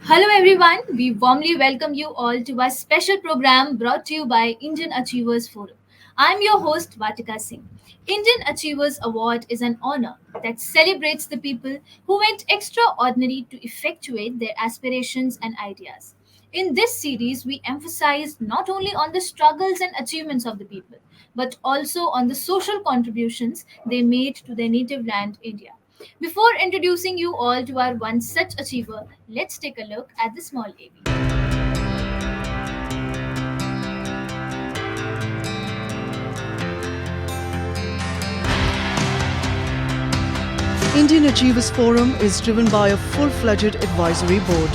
Hello everyone, we warmly welcome you all to our special program brought to you by Indian Achievers Forum. I'm your host Vatika Singh. Indian Achievers Award is an honor that celebrates the people who went extraordinary to effectuate their aspirations and ideas. In this series, we emphasize not only on the struggles and achievements of the people, but also on the social contributions they made to their native land, India. Before introducing you all to our one such achiever, let's take a look at the small AV. Indian Achievers Forum is driven by a full-fledged advisory board.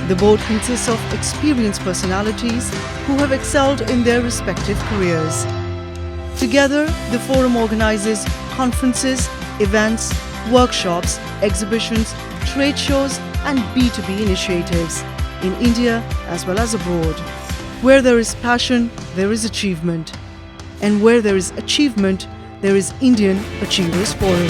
The board consists of experienced personalities who have excelled in their respective careers. Together, the forum organizes conferences, events, workshops, exhibitions, trade shows, and B2B initiatives in India as well as abroad. Where there is passion, there is achievement. And where there is achievement, there is Indian Achievers Forum.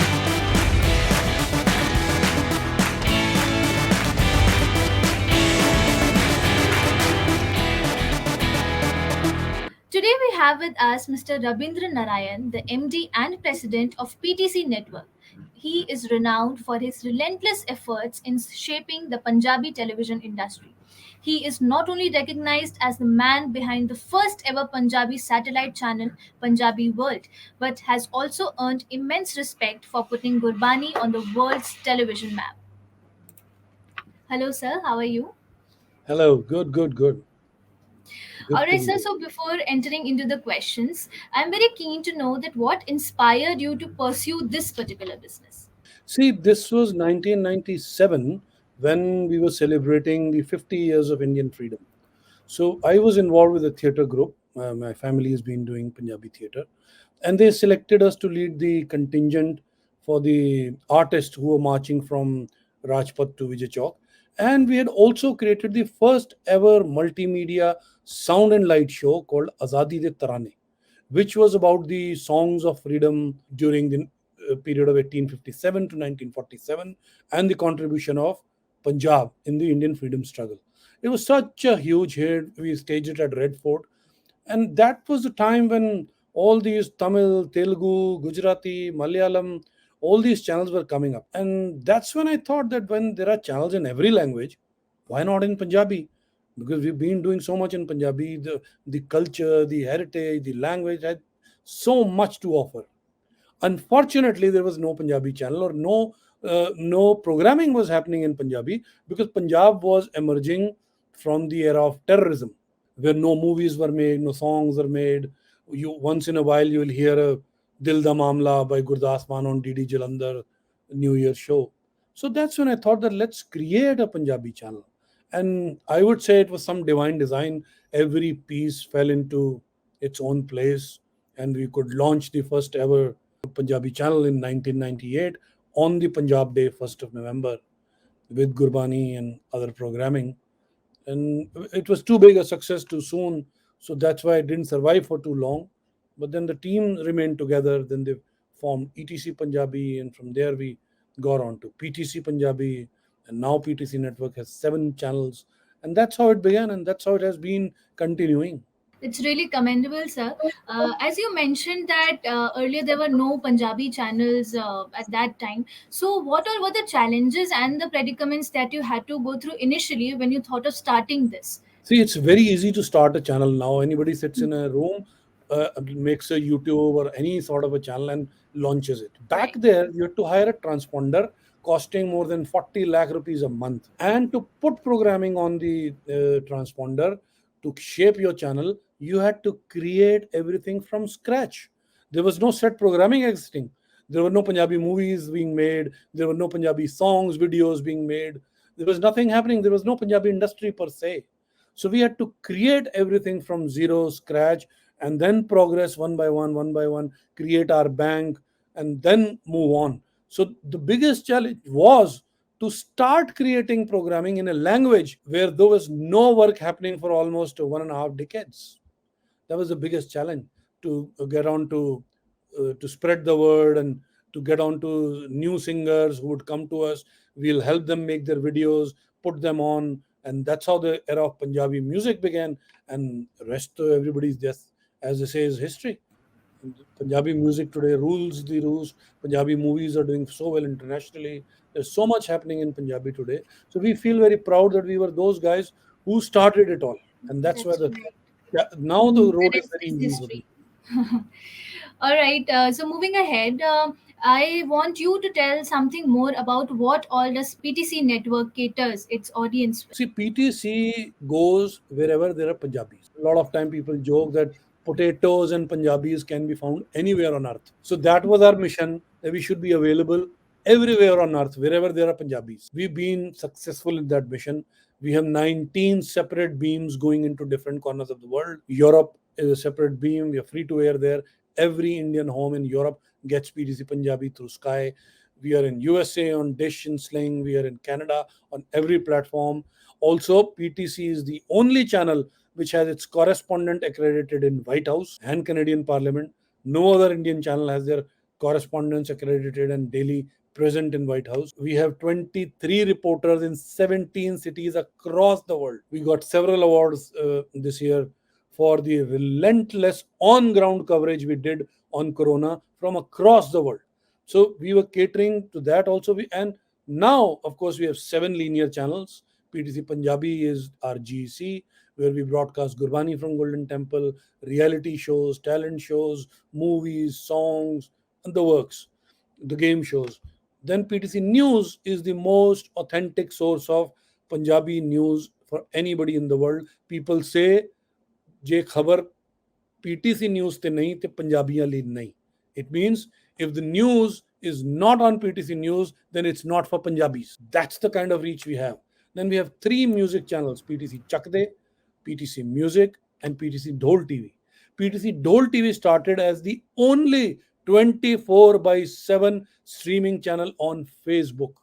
Today we have with us Mr. Rabindra Narayan, the MD and President of PTC Network. He is renowned for his relentless efforts in shaping the Punjabi television industry. He is not only recognized as the man behind the first ever Punjabi satellite channel, Punjabi World, but has also earned immense respect for putting Gurbani on the world's television map. Hello, sir. How are you? Hello, good. All Good to right, be sir. here. So before entering into the questions, I'm very keen to know that what inspired you to pursue this particular business. See, this was 1997 when we were celebrating the 50 years of Indian freedom. So I was involved with a theatre group. My family has been doing Punjabi theatre, and they selected us to lead the contingent for the artists who were marching from Rajpath to Vijay Chowk. And we had also created the first ever multimedia sound and light show called Azadi De Tarane, which was about the songs of freedom during the period of 1857 to 1947 and the contribution of Punjab in the Indian freedom struggle. It was such a huge hit. We staged it at Red Fort. And that was the time when all these Tamil, Telugu, Gujarati, Malayalam, all these channels were coming up. And that's when I thought that when there are channels in every language, why not in Punjabi? Because we've been doing so much in Punjabi, the culture, the heritage, the language had so much to offer. Unfortunately, there was no Punjabi channel or no programming was happening in Punjabi because Punjab was emerging from the era of terrorism, where no movies were made, no songs were made. You once in a while you will hear a Dil Da Mamla by Gurdas Maan on DD Jalandhar New Year show. So that's when I thought that let's create a Punjabi channel. And I would say it was some divine design. Every piece fell into its own place, and we could launch the first ever Punjabi channel in 1998 on the Punjab Day, 1st of November, with Gurbani and other programming. And it was too big a success too soon, so that's why it didn't survive for too long. But then the team remained together. Then they formed ETC Punjabi, and from there we got on to PTC Punjabi, and now PTC Network has 7 channels, and that's how it began, and that's how it has been continuing. It's really commendable, sir. As you mentioned that earlier there were no Punjabi channels at that time. So, what all were the challenges and the predicaments that you had to go through initially when you thought of starting this? See, it's very easy to start a channel now. Anybody sits in a room, makes a YouTube or any sort of a channel and launches it. Back Right. there, you had to hire a transponder costing more than 40 lakh rupees a month. And to put programming on the transponder to shape your channel, you had to create everything from scratch. There was no set programming existing. There were no Punjabi movies being made. There were no Punjabi songs, videos being made. There was nothing happening. There was no Punjabi industry per se. So we had to create everything from zero, scratch, and then progress one by one, create our bank, and then move on. So the biggest challenge was to start creating programming in a language where there was no work happening for almost 1.5 decades. That was the biggest challenge to get on to spread the word and to get onto new singers who would come to us. We'll help them make their videos, put them on, and that's how the era of Punjabi music began. And the rest of everybody's just, as they say, is history. Punjabi music today rules the roost. Punjabi movies are doing so well internationally. There's so much happening in Punjabi today. So we feel very proud that we were those guys who started it all. And that's where That's the, right. yeah, now the The road is rest very is easy for history. people. All right. So moving ahead, I want you to tell something more about what all does PTC Network caters its audience with. See, PTC goes wherever there are Punjabis. A lot of time people joke that potatoes and Punjabis can be found anywhere on earth. So that was our mission, that we should be available everywhere on earth, wherever there are Punjabis. We've been successful in that mission. We have 19 separate beams going into different corners of the world. Europe is a separate beam. We are free to air there. Every Indian home in Europe gets PTC Punjabi through Sky. We are in USA on Dish and Sling. We are in Canada on every platform. Also, PTC is the only channel which has its correspondent accredited in White House and Canadian Parliament. No other Indian channel has their correspondents accredited and daily present in White House. We have 23 reporters in 17 cities across the world. We got several awards this year for the relentless on-ground coverage we did on Corona from across the world. So we were catering to that also. And now, of course, we have 7 linear channels. PTC Punjabi is our GEC, where we broadcast Gurbani from Golden Temple, reality shows, talent shows, movies, songs, and the works, the game shows. Then PTC News is the most authentic source of Punjabi news for anybody in the world. People say, ਜੇ खबर PTC news ਤੇ ਨਹੀਂ ਤੇ ਪੰਜਾਬੀਆਂ ਲਈ ਨਹੀਂ. It means if the news is not on PTC news, then it's not for Punjabis. That's the kind of reach we have. Then we have 3 music channels: PTC Chakde, PTC Music, and PTC Dhol TV. PTC Dhol TV started as the only 24 by 7 streaming channel on Facebook.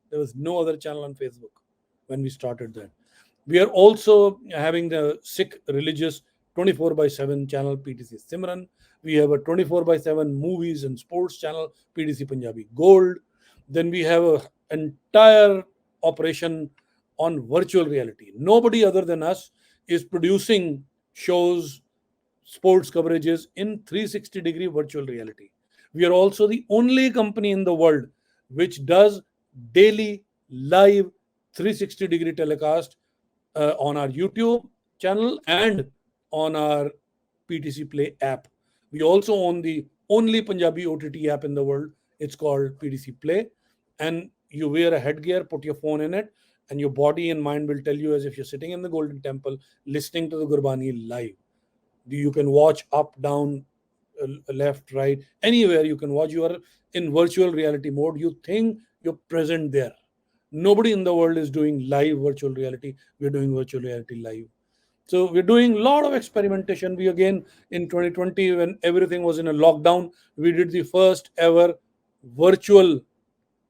There was no other channel on Facebook when we started that. We are also having the Sikh religious 24 by 7 channel PTC Simran. We have a 24 by 7 movies and sports channel PTC Punjabi Gold. Then we have an entire operation on virtual reality. Nobody other than us is producing shows, sports coverages in 360-degree virtual reality. We are also the only company in the world which does daily live 360-degree telecast on our YouTube channel and on our PTC Play app. We also own the only Punjabi OTT app in the world. It's called PTC Play. And you wear a headgear, put your phone in it, and your body and mind will tell you as if you're sitting in the Golden Temple listening to the Gurbani live. You can watch up, down, left, right, anywhere you can watch. You are in virtual reality mode. You think you're present there. Nobody in the world is doing live virtual reality. We're doing virtual reality live. So we're doing a lot of experimentation. We again in 2020, when everything was in a lockdown, we did the first ever virtual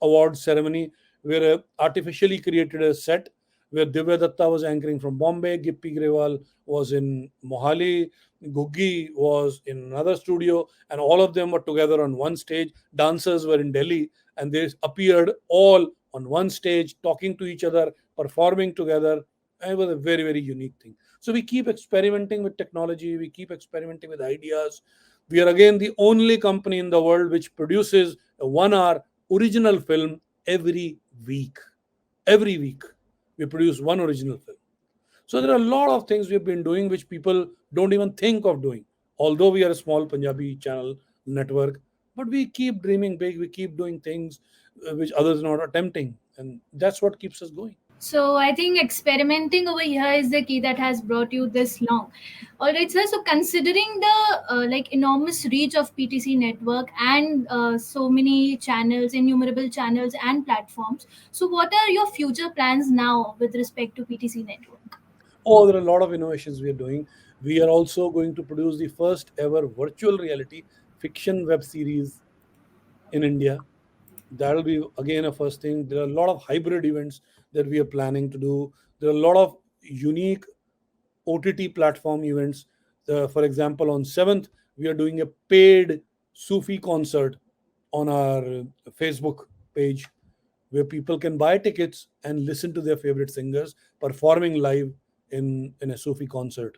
award ceremony where artificially created a set where Divya Datta was anchoring from Bombay, Gippy Grewal was in Mohali, Guggi was in another studio, and all of them were together on one stage. Dancers were in Delhi, and they appeared all on one stage, talking to each other, performing together. And it was a very, very unique thing. So we keep experimenting with technology, we keep experimenting with ideas. We are again the only company in the world which produces a 1 hour original film every week. Every week, we produce one original film. So there are a lot of things we've been doing which people don't even think of doing. Although we are a small Punjabi channel network, but we keep dreaming big. We keep doing things which others are not attempting, and that's what keeps us going. So I think experimenting over here is the key that has brought you this long. All right, sir. So considering the like enormous reach of PTC network and so many channels, innumerable channels and platforms, so what are your future plans now with respect to PTC network? Oh, there are a lot of innovations we are doing. We are also going to produce the first ever virtual reality fiction web series in India. That'll be again a first thing. There are a lot of hybrid events that we are planning to do. There are a lot of unique OTT platform events. For example, on 7th, we are doing a paid Sufi concert on our Facebook page where people can buy tickets and listen to their favorite singers performing live in a Sufi concert.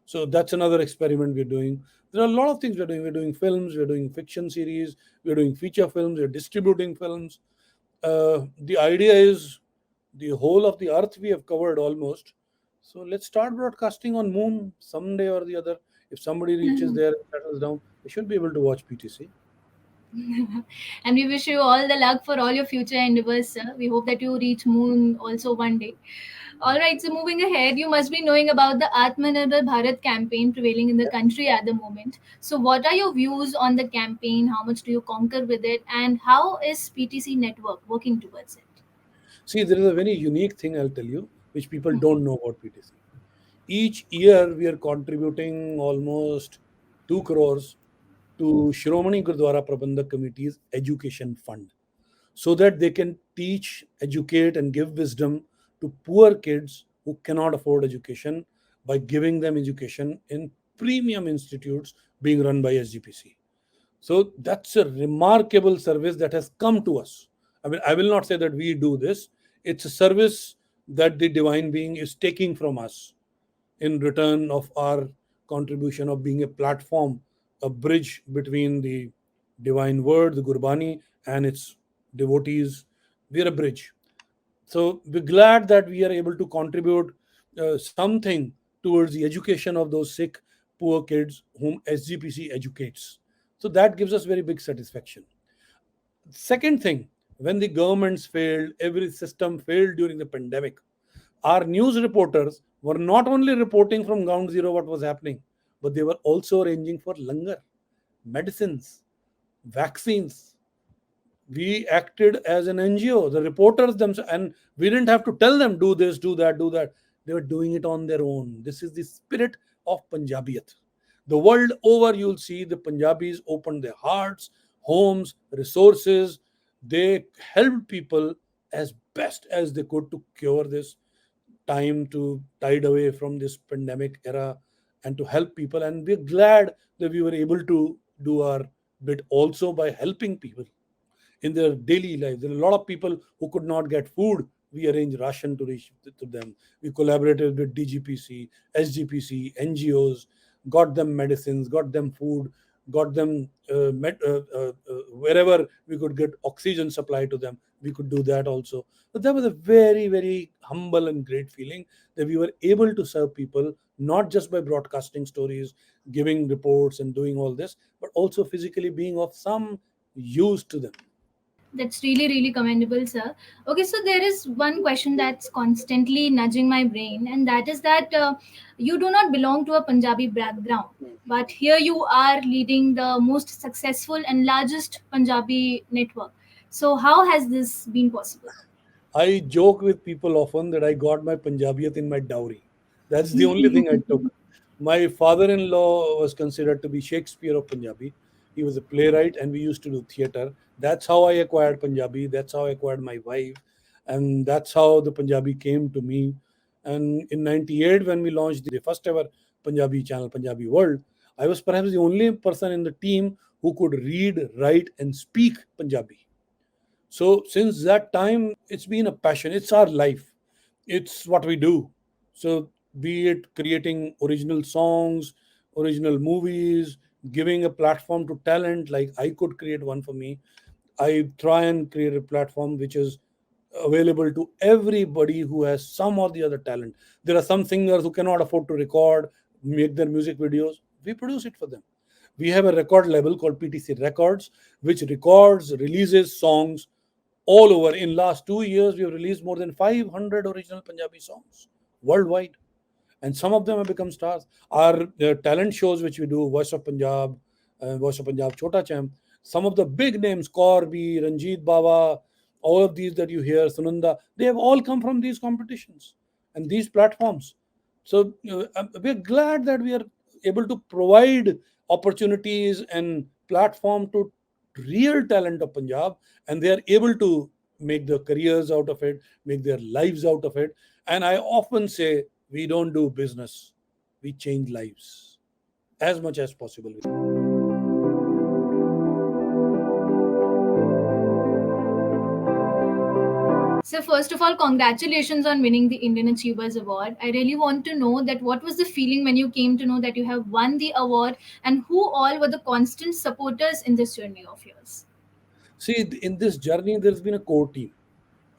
So that's another experiment we're doing. There are a lot of things we're doing. We're doing films, we're doing fiction series, we're doing feature films, we're distributing films. The idea is the whole of the earth we have covered almost. So let's start broadcasting on moon someday or the other. If somebody reaches there and settles down, they should be able to watch PTC. And we wish you all the luck for all your future endeavors, sir. We hope that you reach moon also one day. All right, so moving ahead, you must be knowing about the Atman Bharat campaign prevailing in the country at the moment. So, what are your views on the campaign? How much do you conquer with it? And how is PTC Network working towards it? See, there is a very unique thing I'll tell you, which people don't know about PTC. Each year, we are contributing almost 2 crores to Shiromani Gurdwara Prabandhak Committee's education fund so that they can teach, educate, and give wisdom to poor kids who cannot afford education by giving them education in premium institutes being run by SGPC. So that's a remarkable service that has come to us. I mean, I will not say that we do this. It's a service that the divine being is taking from us in return of our contribution of being a platform, a bridge between the divine word, the Gurbani, and its devotees. We are a bridge. So we're glad that we are able to contribute something towards the education of those sick, poor kids whom SGPC educates. So that gives us very big satisfaction. Second thing, when the governments failed, every system failed during the pandemic, our news reporters were not only reporting from ground zero what was happening, but they were also arranging for langar, medicines, vaccines. We acted as an NGO, the reporters themselves, and we didn't have to tell them do this, do that, do that. They were doing it on their own. This is the spirit of Punjabiyat. The world over, you'll see the Punjabis opened their hearts, homes, resources. They helped people as best as they could to cure this time, to tide away from this pandemic era and to help people. And we're glad that we were able to do our bit also by helping people in their daily lives. There are a lot of people who could not get food. We arranged ration to reach to them. We collaborated with DGPC, SGPC, NGOs, got them medicines, got them food, got them wherever we could get oxygen supply to them. We could do that also. But that was a very, very humble and great feeling that we were able to serve people not just by broadcasting stories, giving reports, and doing all this, but also physically being of some use to them. That's really, really commendable, sir. Okay, so there is one question that's constantly nudging my brain, and that is that you do not belong to a Punjabi background, but here you are leading the most successful and largest Punjabi network. So, how has this been possible? I joke with people often that I got my Punjabiyat in my dowry. That's the only thing I took. My father in law was considered to be Shakespeare of Punjabi. He was a playwright and we used to do theatre. That's how I acquired Punjabi. That's how I acquired my wife. And that's how the Punjabi came to me. And in 98, when we launched the first ever Punjabi channel, Punjabi World, I was perhaps the only person in the team who could read, write, and speak Punjabi. So since that time, it's been a passion. It's our life. It's what we do. So be it creating original songs, original movies, giving a platform to talent, like I could create one for me. I try and create a platform which is available to everybody who has some or the other talent. There are some singers who cannot afford to record, make their music videos. We produce it for them. We have a record label called PTC Records, which records, releases songs all over. In last 2 years, we have released more than 500 original Punjabi songs worldwide, and some of them have become stars. Our talent shows which we do, Voice of Punjab, Chota Champ, some of the big names, Corby, Ranjit Bawa, all of these that you hear, Sunanda, they have all come from these competitions and these platforms. So we're glad that we are able to provide opportunities and platform to real talent of Punjab, and they are able to make their careers out of it, make their lives out of it. And I often say, we don't do business, we change lives as much as possible. So first of all, congratulations on winning the Indian Achievers Award. I really want to know that what was the feeling when you came to know that you have won the award, and who all were the constant supporters in this journey of yours? See, in this journey, there's been a core team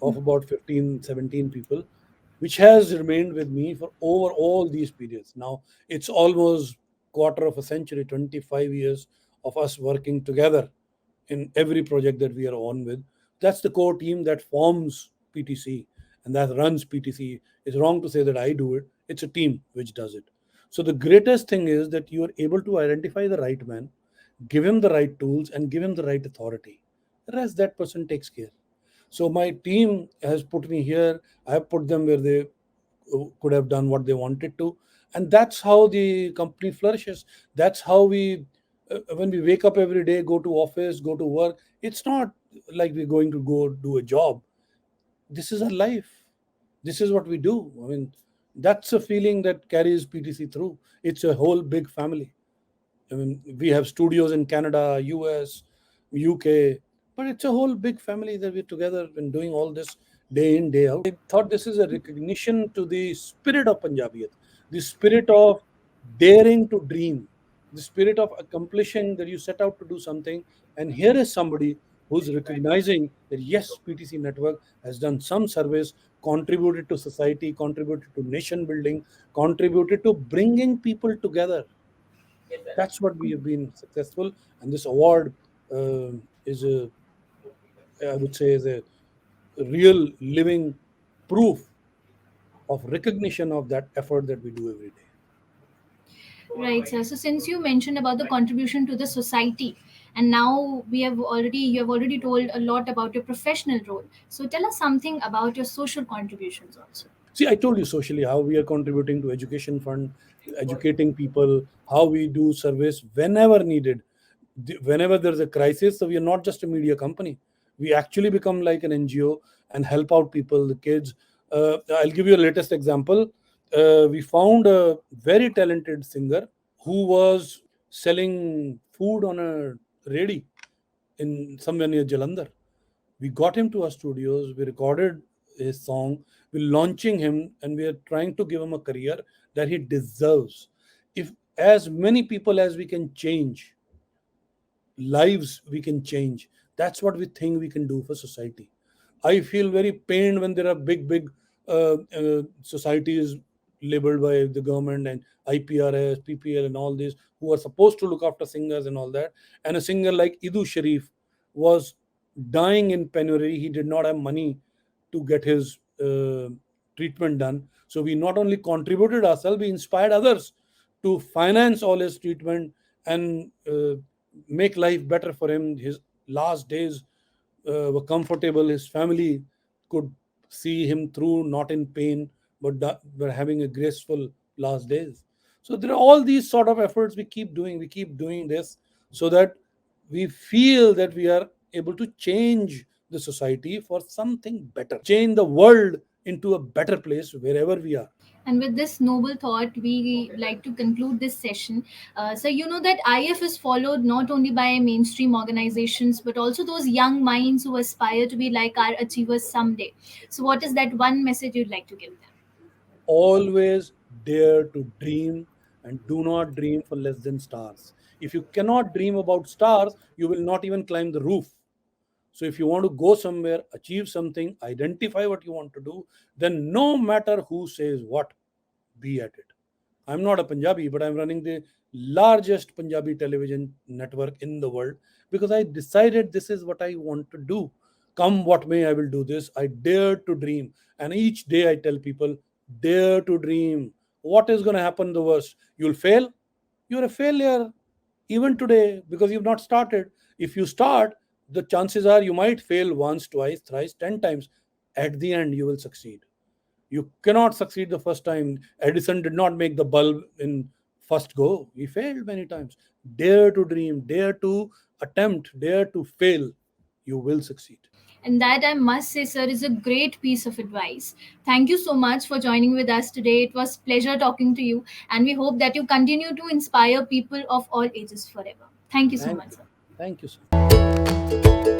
of about 15, 17 people, which has remained with me for over all these periods. Now, it's almost quarter of a century, 25 years of us working together in every project that we are on with. That's the core team that forms PTC and that runs PTC. It's wrong to say that I do it. It's a team which does it. So the greatest thing is that you are able to identify the right man, give him the right tools, and give him the right authority. The rest that person takes care. So my team has put me here. I have put them where they could have done what they wanted to, and that's how the company flourishes. That's how we, when we wake up every day, go to office, go to work. It's not like we're going to go do a job. This is our life. This is what we do. I mean, that's a feeling that carries PTC through. It's a whole big family. I mean, we have studios in Canada, US, UK, but it's a whole big family that we're together and doing all this day in, day out. I thought this is a recognition to the spirit of Punjabiyat, the spirit of daring to dream, the spirit of accomplishing that you set out to do something. And here is somebody who's recognizing that yes, PTC Network has done some service, contributed to society, contributed to nation building, contributed to bringing people together. That's what we have been successful, and this award is a, I would say, is a real living proof of recognition of that effort that we do every day. Right, sir. So since you mentioned about the contribution to the society, and now we have already you have already told a lot about your professional role. So tell us something about your social contributions also. See, I told you socially how we are contributing to education fund, educating people, how we do service whenever needed, whenever there's a crisis. So we are not just a media company. We actually become like an NGO and help out people, the kids. I'll give you a latest example. We found a very talented singer who was selling food on a ready in somewhere near Jalandhar. We got him to our studios, we recorded his song, we're launching him, and we are trying to give him a career that he deserves. If as many people as we can change, lives we can change, that's what we think we can do for society. I feel very pained when there are big societies labeled by the government and IPRS, PPL, and all this, who are supposed to look after singers and all that. And a singer like Idu Sharif was dying in penury. He did not have money to get his treatment done. So we not only contributed ourselves, we inspired others to finance all his treatment and make life better for him. His last days were comfortable. His family could see him through, not in pain, but were having a graceful last days. So there are all these sort of efforts we keep doing. We keep doing this so that we feel that we are able to change the society for something better, change the world into a better place wherever we are. And with this noble thought, we like to conclude this session. So, you know that IF is followed not only by mainstream organizations, but also those young minds who aspire to be like our achievers someday. So, what is that one message you'd like to give them? Always dare to dream and do not dream for less than stars. If you cannot dream about stars, you will not even climb the roof. So if you want to go somewhere, achieve something, identify what you want to do, then no matter who says what, be at it. I'm not a Punjabi, but I'm running the largest Punjabi television network in the world because I decided this is what I want to do. Come what may, I will do this. I dare to dream. And each day I tell people, dare to dream. What is going to happen the worst? You'll fail. You're a failure even today because you've not started. If you start, the chances are you might fail once, twice, thrice, 10 times. At the end, you will succeed. You cannot succeed the first time. Edison did not make the bulb in first go. He failed many times. Dare to dream, dare to attempt, dare to fail. You will succeed. And that, I must say, sir, is a great piece of advice. Thank you so much for joining with us today. It was pleasure talking to you, and we hope that you continue to inspire people of all ages forever. Thank you so Thank much, you. sir. Thank you, sir.